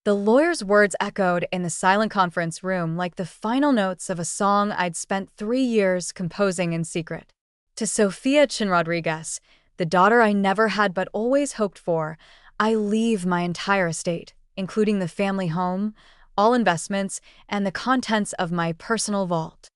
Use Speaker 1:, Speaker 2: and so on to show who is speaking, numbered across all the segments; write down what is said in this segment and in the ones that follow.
Speaker 1: The lawyer's words echoed in the silent conference room like the final notes of a song I'd spent 3 years composing in secret. To Sofia Chin Rodriguez, the daughter I never had but always hoped for, I leave my entire estate, including the family home, all investments, and the contents of my personal vault.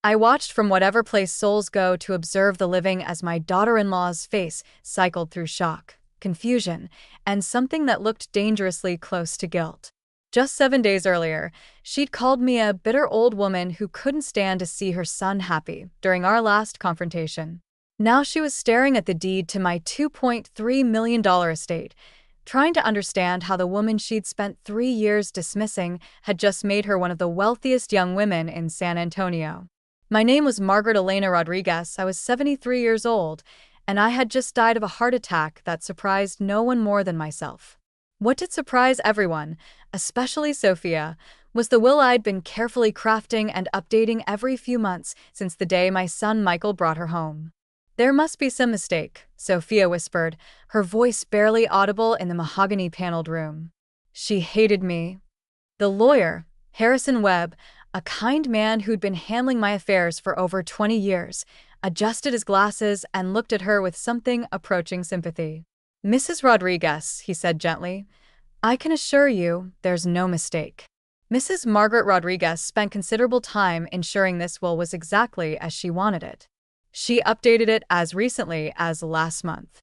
Speaker 1: I watched from whatever place souls go to observe the living as my daughter-in-law's face cycled through shock, confusion, and something that looked dangerously close to guilt. Just 7 days earlier, she'd called me a bitter old woman who couldn't stand to see her son happy during our last confrontation. Now she was staring at the deed to my $2.3 million estate, trying to understand how the woman she'd spent 3 years dismissing had just made her one of the wealthiest young women in San Antonio. My name was Margaret Elena Rodriguez. I was 73 years old, and I had just died of a heart attack that surprised no one more than myself. What did surprise everyone, especially Sofia, was the will I'd been carefully crafting and updating every few months since the day my son Michael brought her home. "There must be some mistake," Sofia whispered, her voice barely audible in the mahogany-paneled room. She hated me. The lawyer, Harrison Webb, a kind man who'd been handling my affairs for over 20 years, adjusted his glasses and looked at her with something approaching sympathy. "Mrs. Rodriguez," he said gently, "I can assure you there's no mistake." Mrs. Margaret Rodriguez spent considerable time ensuring this will was exactly as she wanted it. She updated it as recently as last month.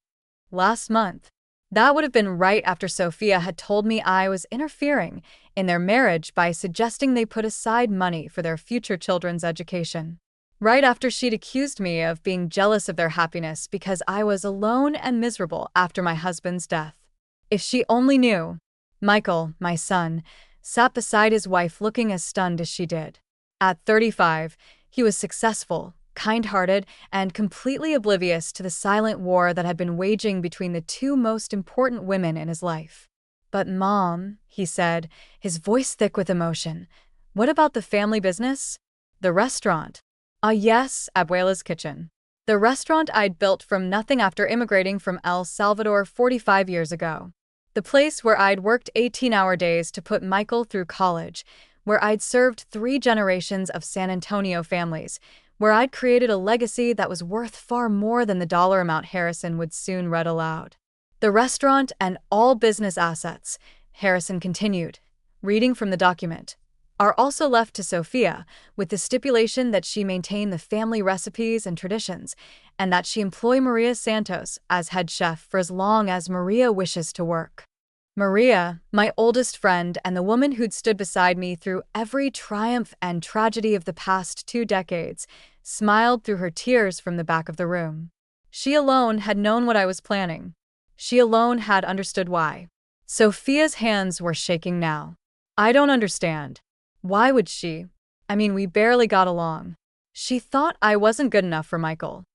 Speaker 1: Last month. That would have been right after Sofia had told me I was interfering in their marriage by suggesting they put aside money for their future children's education. Right after she'd accused me of being jealous of their happiness because I was alone and miserable after my husband's death. If she only knew. Michael, my son, sat beside his wife looking as stunned as she did. At 35, he was successful, kind-hearted, and completely oblivious to the silent war that had been waging between the two most important women in his life. "But Mom," he said, his voice thick with emotion, "what about the family business? The restaurant?" "Ah yes, Abuela's Kitchen." The restaurant I'd built from nothing after immigrating from El Salvador 45 years ago. The place where I'd worked 18-hour days to put Michael through college, where I'd served 3 generations of San Antonio families, where I'd created a legacy that was worth far more than the dollar amount Harrison would soon read aloud. "The restaurant and all business assets," Harrison continued, reading from the document, "are also left to Sofia, with the stipulation that she maintain the family recipes and traditions, and that she employ Maria Santos as head chef for as long as Maria wishes to work." Maria, my oldest friend and the woman who'd stood beside me through every triumph and tragedy of the past 2 decades, smiled through her tears from the back of the room. She alone had known what I was planning. She alone had understood why. Sofia's hands were shaking now. "I don't understand. Why would she? I mean, we barely got along. She thought I wasn't good enough for Michael."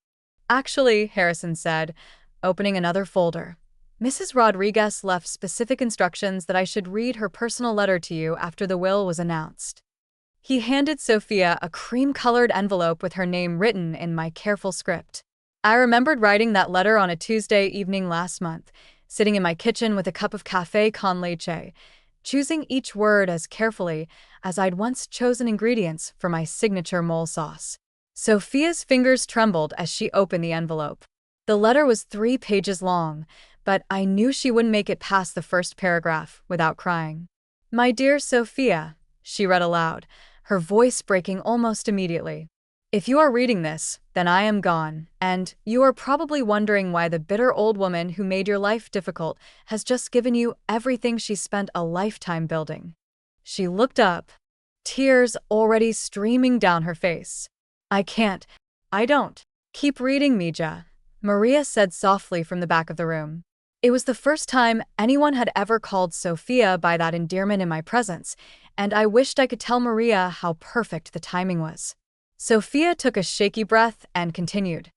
Speaker 1: "Actually," Harrison said, opening another folder, "Mrs. Rodriguez left specific instructions that I should read her personal letter to you after the will was announced." He handed Sofia a cream-colored envelope with her name written in my careful script. I remembered writing that letter on a Tuesday evening last month, sitting in my kitchen with a cup of café con leche, choosing each word as carefully as I'd once chosen ingredients for my signature mole sauce. Sofia's fingers trembled as she opened the envelope. The letter was 3 pages long, but I knew she wouldn't make it past the first paragraph without crying. "My dear Sofia," she read aloud, her voice breaking almost immediately. "If you are reading this, then I am gone, and you are probably wondering why the bitter old woman who made your life difficult has just given you everything she spent a lifetime building." She looked up, tears already streaming down her face. "I can't. I don't." "Keep reading, Mija," Maria said softly from the back of the room. It was the first time anyone had ever called Sofia by that endearment in my presence, and I wished I could tell Maria how perfect the timing was. Sofia took a shaky breath and continued.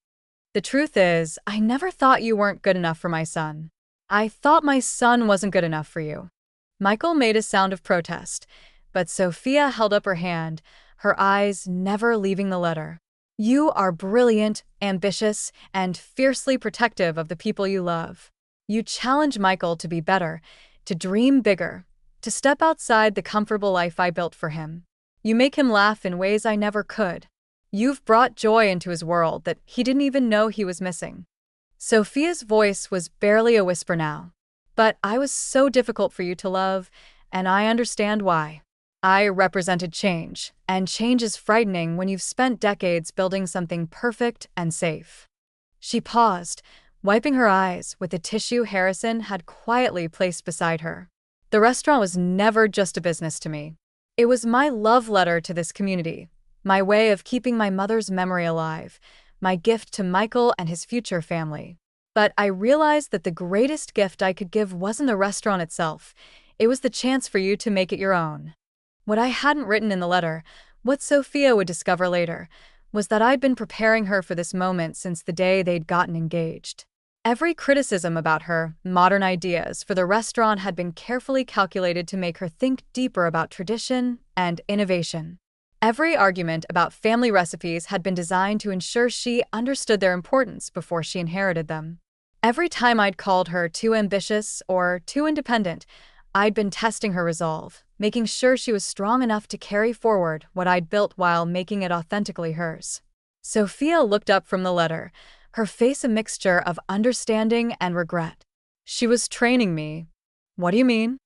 Speaker 1: "The truth is, I never thought you weren't good enough for my son. I thought my son wasn't good enough for you." Michael made a sound of protest, but Sofia held up her hand, her eyes never leaving the letter. "You are brilliant, ambitious, and fiercely protective of the people you love. You challenge Michael to be better, to dream bigger, to step outside the comfortable life I built for him. You make him laugh in ways I never could. You've brought joy into his world that he didn't even know he was missing." Sophia's voice was barely a whisper now. "But I was so difficult for you to love, and I understand why. I represented change, and change is frightening when you've spent decades building something perfect and safe." She paused, wiping her eyes with the tissue Harrison had quietly placed beside her. "The restaurant was never just a business to me. It was my love letter to this community, my way of keeping my mother's memory alive, my gift to Michael and his future family. But I realized that the greatest gift I could give wasn't the restaurant itself, it was the chance for you to make it your own." What I hadn't written in the letter, what Sophia would discover later, was that I'd been preparing her for this moment since the day they'd gotten engaged. Every criticism about her modern ideas for the restaurant had been carefully calculated to make her think deeper about tradition and innovation. Every argument about family recipes had been designed to ensure she understood their importance before she inherited them. Every time I'd called her too ambitious or too independent, I'd been testing her resolve, making sure she was strong enough to carry forward what I'd built while making it authentically hers. Sophia looked up from the letter, her face a mixture of understanding and regret. "She was training me." "What do you mean?"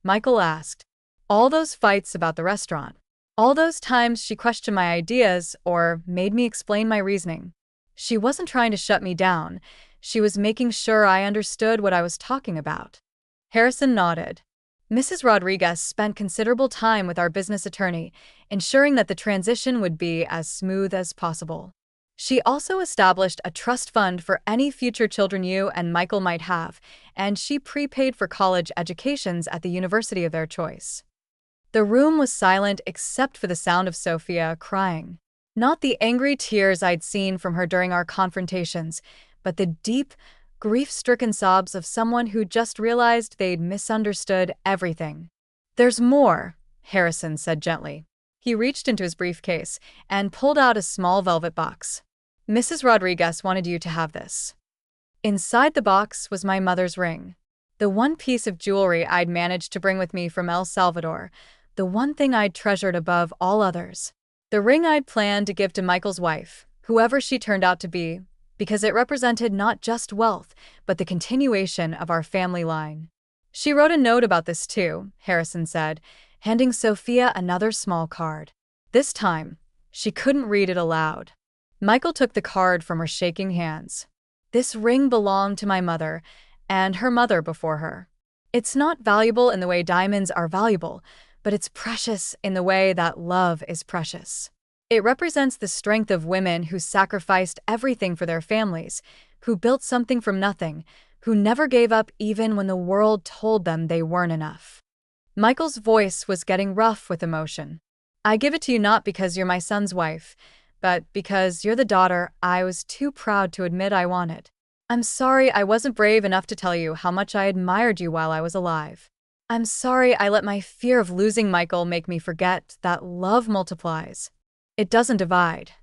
Speaker 1: Michael asked. "All those fights about the restaurant. All those times she questioned my ideas or made me explain my reasoning. She wasn't trying to shut me down. She was making sure I understood what I was talking about." Harrison nodded. "Mrs. Rodriguez spent considerable time with our business attorney, ensuring that the transition would be as smooth as possible. She also established a trust fund for any future children you and Michael might have, and she prepaid for college educations at the university of their choice." The room was silent except for the sound of Sophia crying. Not the angry tears I'd seen from her during our confrontations, but the deep, grief-stricken sobs of someone who just realized they'd misunderstood everything. "There's more," Harrison said gently. He reached into his briefcase and pulled out a small velvet box. "Mrs. Rodriguez wanted you to have this." Inside the box was my mother's ring. The one piece of jewelry I'd managed to bring with me from El Salvador, the one thing I'd treasured above all others. The ring I'd planned to give to Michael's wife, whoever she turned out to be, because it represented not just wealth, but the continuation of our family line. "She wrote a note about this too," Harrison said, handing Sophia another small card. This time, she couldn't read it aloud. Michael took the card from her shaking hands. "This ring belonged to my mother, and her mother before her. It's not valuable in the way diamonds are valuable, but it's precious in the way that love is precious. It represents the strength of women who sacrificed everything for their families, who built something from nothing, who never gave up even when the world told them they weren't enough." Michael's voice was getting rough with emotion. "I give it to you not because you're my son's wife, but because you're the daughter I was too proud to admit I wanted. I'm sorry I wasn't brave enough to tell you how much I admired you while I was alive. I'm sorry I let my fear of losing Michael make me forget that love multiplies. It doesn't divide."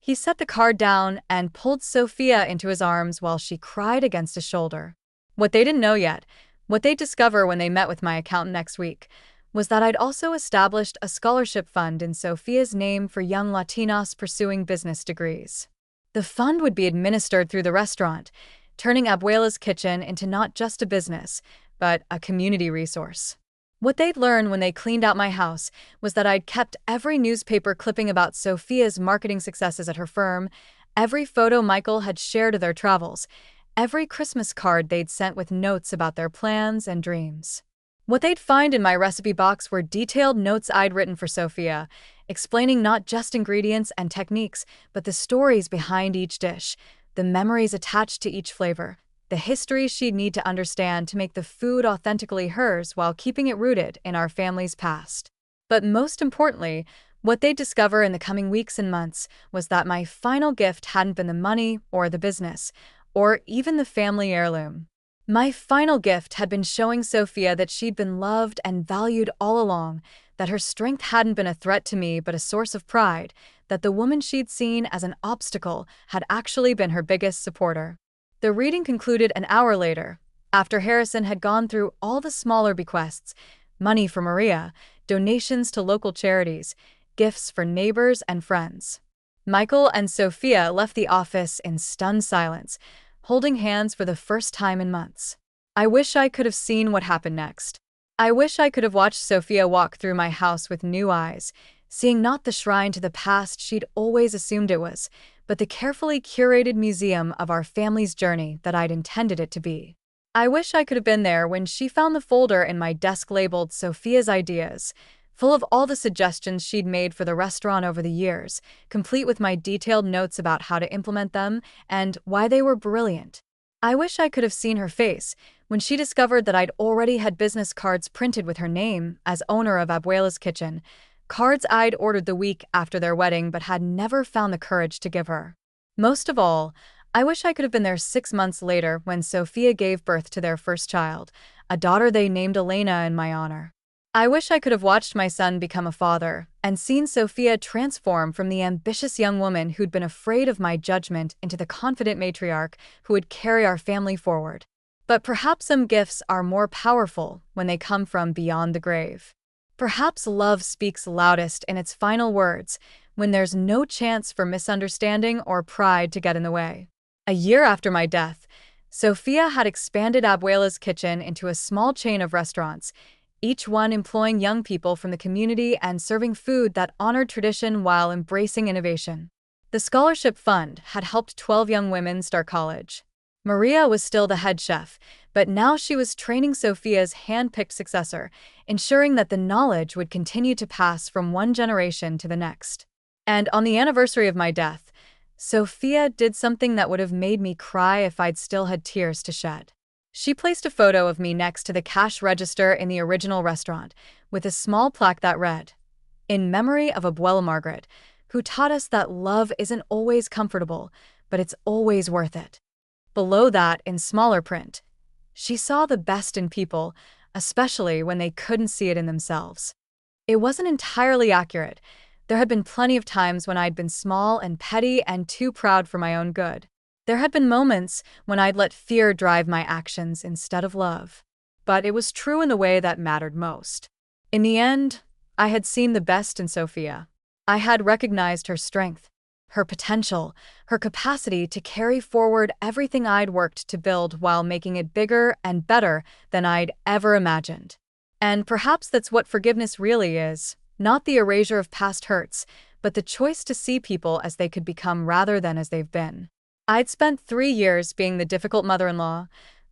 Speaker 1: He set the card down and pulled Sophia into his arms while she cried against his shoulder. What they didn't know yet, what they'd discover when they met with my accountant next week, was that I'd also established a scholarship fund in Sophia's name for young Latinos pursuing business degrees. The fund would be administered through the restaurant, turning Abuela's Kitchen into not just a business, but a community resource. What they'd learn when they cleaned out my house was that I'd kept every newspaper clipping about Sophia's marketing successes at her firm, every photo Michael had shared of their travels, every Christmas card they'd sent with notes about their plans and dreams. What they'd find in my recipe box were detailed notes I'd written for Sophia, explaining not just ingredients and techniques, but the stories behind each dish, the memories attached to each flavor, the history she'd need to understand to make the food authentically hers while keeping it rooted in our family's past. But most importantly, what they'd discover in the coming weeks and months was that my final gift hadn't been the money or the business, or even the family heirloom. My final gift had been showing Sophia that she'd been loved and valued all along, that her strength hadn't been a threat to me but a source of pride, that the woman she'd seen as an obstacle had actually been her biggest supporter. The reading concluded an hour later, after Harrison had gone through all the smaller bequests, money for Maria, donations to local charities, gifts for neighbors and friends. Michael and Sophia left the office in stunned silence, holding hands for the first time in months. I wish I could have seen what happened next. I wish I could have watched Sophia walk through my house with new eyes, seeing not the shrine to the past she'd always assumed it was, but the carefully curated museum of our family's journey that I'd intended it to be. I wish I could have been there when she found the folder in my desk labeled Sophia's Ideas, full of all the suggestions she'd made for the restaurant over the years, complete with my detailed notes about how to implement them and why they were brilliant. I wish I could have seen her face when she discovered that I'd already had business cards printed with her name as owner of Abuela's Kitchen, cards I'd ordered the week after their wedding but had never found the courage to give her. Most of all, I wish I could have been there 6 months later when Sophia gave birth to their first child, a daughter they named Elena in my honor. I wish I could have watched my son become a father and seen Sophia transform from the ambitious young woman who'd been afraid of my judgment into the confident matriarch who would carry our family forward. But perhaps some gifts are more powerful when they come from beyond the grave. Perhaps love speaks loudest in its final words when there's no chance for misunderstanding or pride to get in the way. A year after my death, Sophia had expanded Abuela's Kitchen into a small chain of restaurants, each one employing young people from the community and serving food that honored tradition while embracing innovation. The scholarship fund had helped 12 young women start college. Maria was still the head chef, but now she was training Sophia's hand-picked successor, ensuring that the knowledge would continue to pass from one generation to the next. And on the anniversary of my death, Sophia did something that would have made me cry if I'd still had tears to shed. She placed a photo of me next to the cash register in the original restaurant, with a small plaque that read, "In memory of Abuela Margaret, who taught us that love isn't always comfortable, but it's always worth it." Below that, in smaller print, she saw the best in people, especially when they couldn't see it in themselves. It wasn't entirely accurate. There had been plenty of times when I'd been small and petty and too proud for my own good. There had been moments when I'd let fear drive my actions instead of love. But it was true in the way that mattered most. In the end, I had seen the best in Sophia. I had recognized her strength, her potential, her capacity to carry forward everything I'd worked to build while making it bigger and better than I'd ever imagined. And perhaps that's what forgiveness really is, not the erasure of past hurts, but the choice to see people as they could become rather than as they've been. I'd spent 3 years being the difficult mother-in-law,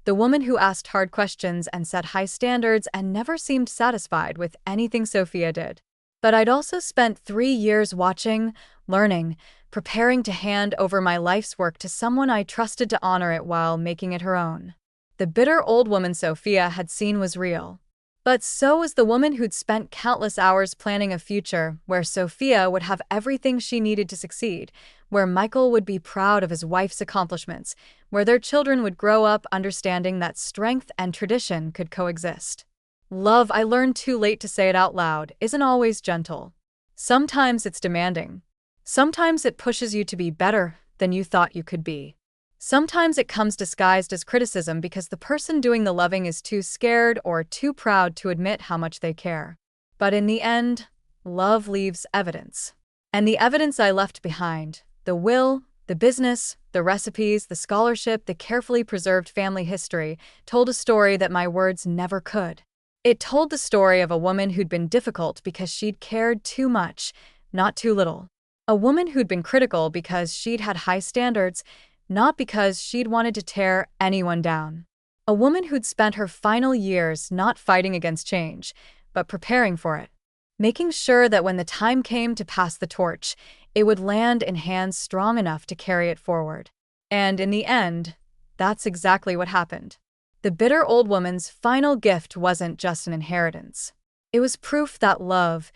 Speaker 1: the woman who asked hard questions and set high standards and never seemed satisfied with anything Sophia did. But I'd also spent 3 years watching, learning, preparing to hand over my life's work to someone I trusted to honor it while making it her own. The bitter old woman Sophia had seen was real. But so was the woman who'd spent countless hours planning a future where Sophia would have everything she needed to succeed, where Michael would be proud of his wife's accomplishments, where their children would grow up understanding that strength and tradition could coexist. Love, I learned too late to say it out loud, isn't always gentle. Sometimes it's demanding. Sometimes it pushes you to be better than you thought you could be. Sometimes it comes disguised as criticism because the person doing the loving is too scared or too proud to admit how much they care. But in the end, love leaves evidence. And the evidence I left behind, the will, the business, the recipes, the scholarship, the carefully preserved family history, told a story that my words never could. It told the story of a woman who'd been difficult because she'd cared too much, not too little. A woman who'd been critical because she'd had high standards, not because she'd wanted to tear anyone down. A woman who'd spent her final years not fighting against change, but preparing for it, making sure that when the time came to pass the torch, it would land in hands strong enough to carry it forward. And in the end, that's exactly what happened. The bitter old woman's final gift wasn't just an inheritance. It was proof that love,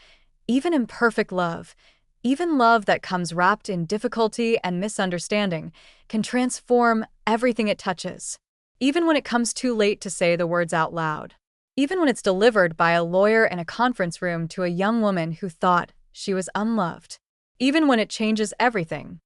Speaker 1: even imperfect love, even love that comes wrapped in difficulty and misunderstanding, can transform everything it touches. Even when it comes too late to say the words out loud. Even when it's delivered by a lawyer in a conference room to a young woman who thought she was unloved. Even when it changes everything.